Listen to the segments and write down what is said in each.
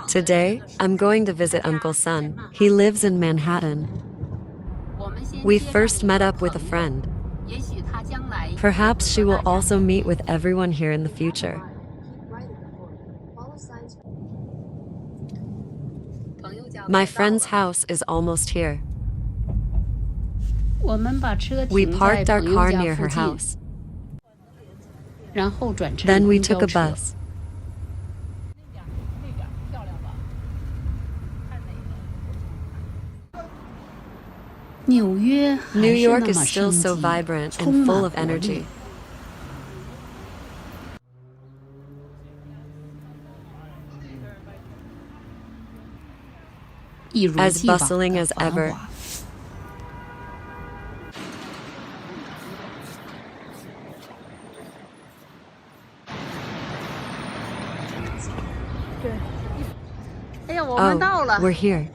Today, I'm going to visit Uncle's son. He lives in Manhattan. We first met up with a friend. Perhaps she will also meet with everyone here in the future. My friend's house is almost here. We parked our car near her house. Then we took a bus. New York is still so vibrant and full of energy. As bustling as ever. Oh, we're here.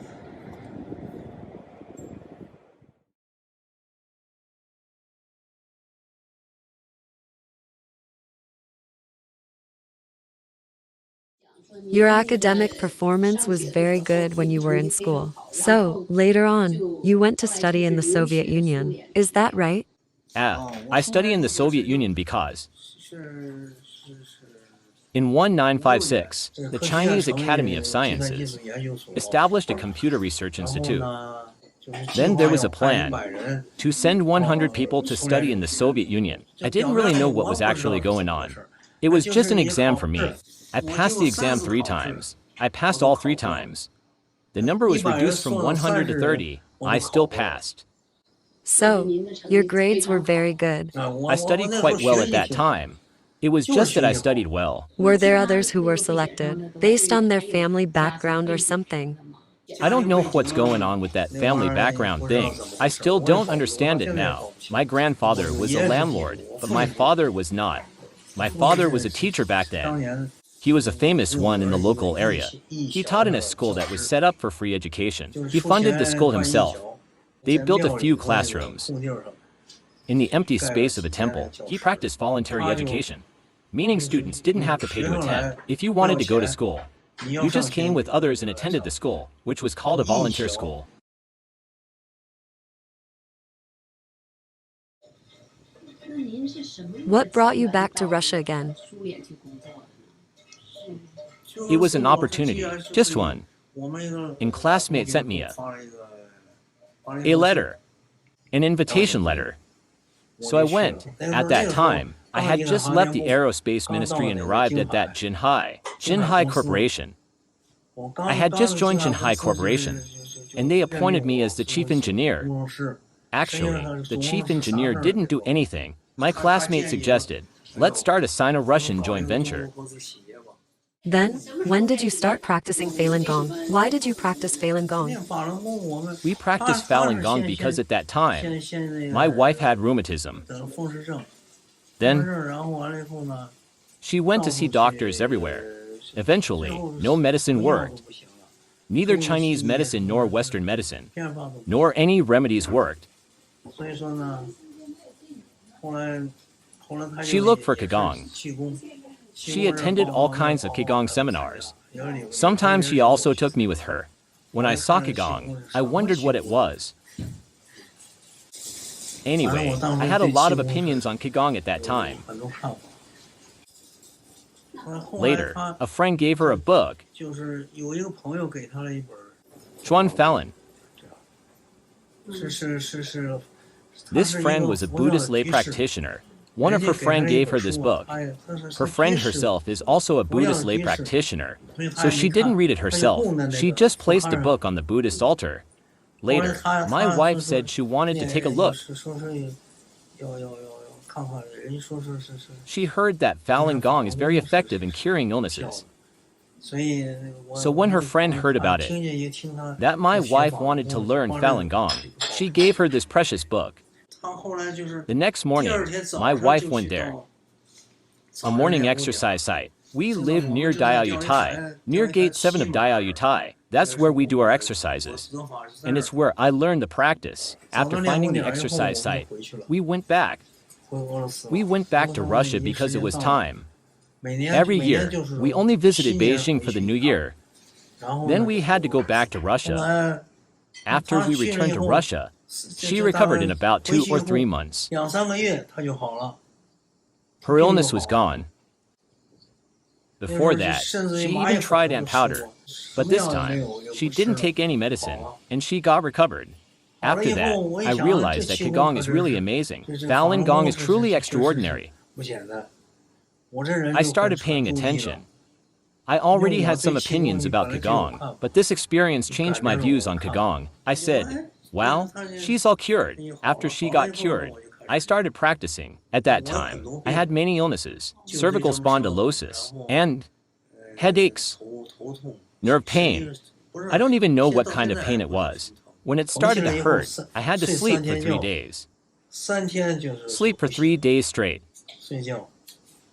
Your academic performance was very good when you were in school. So, later on, you went to study in the Soviet Union. Is that right? I study in the Soviet Union because in 1956, the Chinese Academy of Sciences established a computer research institute. Then there was a plan to send 100 people to study in the Soviet Union. I didn't really know what was actually going on. It was just an exam for me. I passed the exam 3 times. I passed all 3 times. The number was reduced from 100 to 30. I still passed. So, your grades were very good. I studied quite well at that time. It was just that I studied well. Were there others who were selected, based on their family background or something? I don't know what's going on with that family background thing. I still don't understand it now. My grandfather was a landlord, but my father was not. My father was a teacher back then. He was a famous one in the local area. He taught in a school that was set up for free education. He funded the school himself. They built a few classrooms. In the empty space of a temple, he practiced voluntary education, meaning students didn't have to pay to attend. If you wanted to go to school, you just came with others and attended the school, which was called a volunteer school. What brought you back to Russia again? It was an opportunity, just one. A classmate sent me a letter, an invitation letter. So I went. At that time, I had just left the aerospace ministry and arrived at that Dahai Corporation. I had just joined Dahai Corporation, and they appointed me as the chief engineer. Actually, the chief engineer didn't do anything. My classmate suggested, let's start a Sino-Russian joint venture. Then, when did you start practicing Falun Gong? Why did you practice Falun Gong? We practiced Falun Gong because at that time, my wife had rheumatism. Then, she went to see doctors everywhere. Eventually, no medicine worked. Neither Chinese medicine nor Western medicine, nor any remedies worked. She looked for Qigong. She attended all kinds of Qigong seminars. Sometimes she also took me with her. When I saw Qigong, I wondered what it was. Anyway, I had a lot of opinions on Qigong at that time. Later, a friend gave her a book, Chuan Falun. This friend was a Buddhist lay practitioner. One of her friends gave her this book. Her friend herself is also a Buddhist lay practitioner, so she didn't read it herself. She just placed the book on the Buddhist altar. Later, my wife said she wanted to take a look. She heard that Falun Gong is very effective in curing illnesses. So when her friend heard about it, that my wife wanted to learn Falun Gong, she gave her this precious book. The next morning, my wife went there. A morning exercise site. We live near Dahai, near Gate 7 of Dahai. That's where we do our exercises. And it's where I learned the practice. After finding the exercise site, we went back. We went back to Russia because it was time. Every year, we only visited Beijing for the New Year. Then we had to go back to Russia. After we returned to Russia, she recovered in about 2 or 3 months. Her illness was gone. Before that, she even tried ant powder, but this time, she didn't take any medicine, and she got recovered. After that, I realized that Gong is really amazing. Falun Gong is truly extraordinary. I started paying attention. I already had some opinions about Gong, but this experience changed my views on Gong. I said, wow, she's all cured. After she got cured, I started practicing. At that time, I had many illnesses, cervical spondylosis, and headaches, nerve pain. I don't even know what kind of pain it was. When it started to hurt, I had to sleep for 3 days. Sleep for 3 days straight.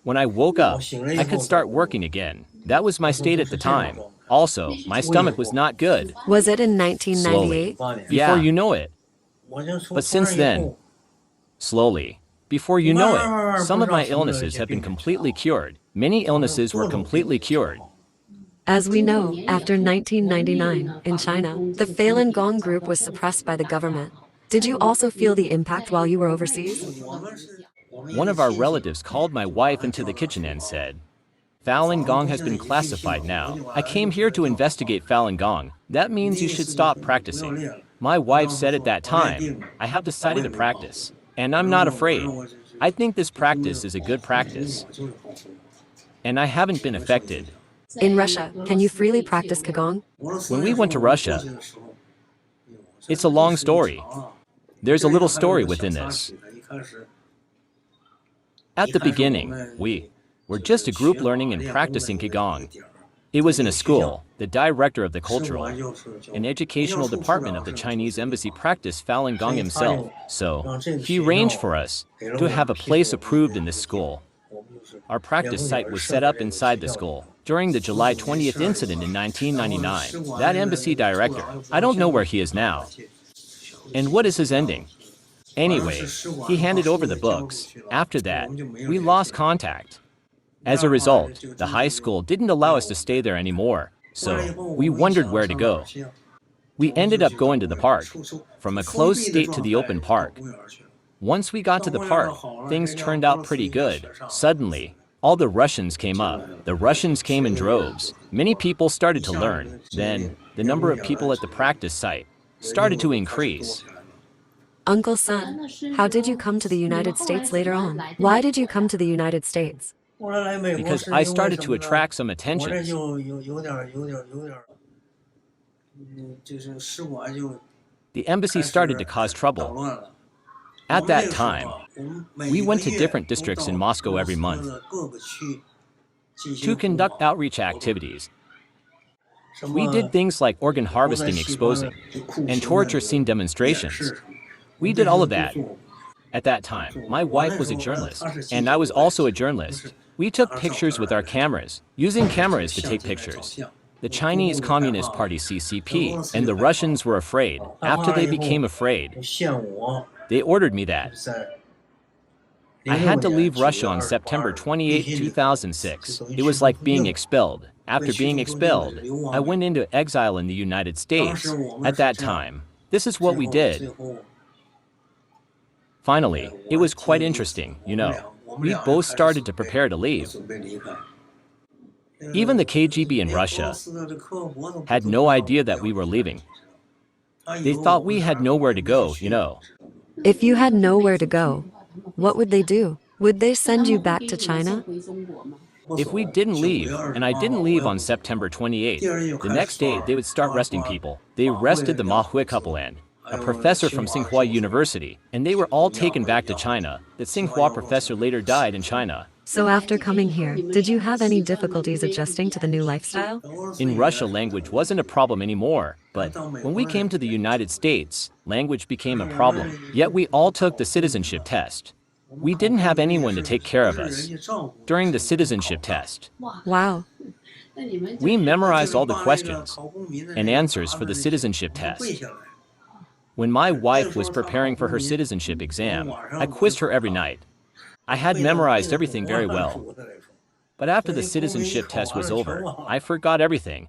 When I woke up, I could start working again. That was my state at the time. Also, my stomach was not good. Was it in 1998? Before you know it. But since then, slowly, before you know it, some of my illnesses have been completely cured. Many illnesses were completely cured. As we know, after 1999, in China, the Falun Gong group was suppressed by the government. Did you also feel the impact while you were overseas? One of our relatives called my wife into the kitchen and said, Falun Gong has been classified now. I came here to investigate Falun Gong. That means you should stop practicing. My wife said at that time, I have decided to practice, and I'm not afraid. I think this practice is a good practice. And I haven't been affected. In Russia, can you freely practice Gong? When we went to Russia, it's a long story. There's a little story within this. At the beginning, we were just a group learning and practicing Gong. It was in a school. The director of the cultural and educational department of the Chinese embassy practiced Falun Gong himself, so he arranged for us to have a place approved in this school. Our practice site was set up inside the school. During the July 20th incident in 1999, that embassy director, I don't know where he is now. And what is his ending? Anyway, he handed over the books. After that, we lost contact. As a result, the high school didn't allow us to stay there anymore, so we wondered where to go. We ended up going to the park, from a closed state to the open park. Once we got to the park, things turned out pretty good. Suddenly, all the Russians came up. The Russians came in droves. Many people started to learn. Then, the number of people at the practice site started to increase. Uncle Sun, how did you come to the United States later on? Why did you come to the United States? Because I started to attract some attention. The embassy started to cause trouble. At that time, we went to different districts in Moscow every month to conduct outreach activities. We did things like organ harvesting exposing and torture scene demonstrations. We did all of that. At that time, my wife was a journalist, and I was also a journalist. We took pictures with our cameras, using cameras to take pictures. The Chinese Communist Party CCP and the Russians were afraid. After they became afraid, they ordered me that. I had to leave Russia on September 28, 2006. It was like being expelled. After being expelled, I went into exile in the United States. At that time, this is what we did. Finally, it was quite interesting, you know. We both started to prepare to leave. Even the KGB in Russia had no idea that we were leaving. They thought we had nowhere to go, you know. If you had nowhere to go, what would they do? Would they send you back to China? If we didn't leave, and I didn't leave on September 28th, the next day they would start arresting people. They arrested the Ma Hui couple and a professor from Tsinghua University, and they were all taken back to China. The Tsinghua professor later died in China. So after coming here, did you have any difficulties adjusting to the new lifestyle? In Russia, language wasn't a problem anymore, but when we came to the United States, language became a problem. Yet we all took the citizenship test. We didn't have anyone to take care of us during the citizenship test. Wow. We memorized all the questions and answers for the citizenship test. When my wife was preparing for her citizenship exam, I quizzed her every night. I had memorized everything very well. But after the citizenship test was over, I forgot everything.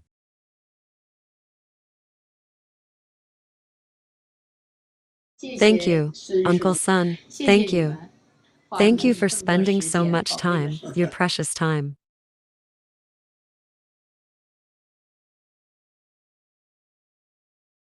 Thank you, Uncle Sun. Thank you. Thank you for spending so much time, your precious time.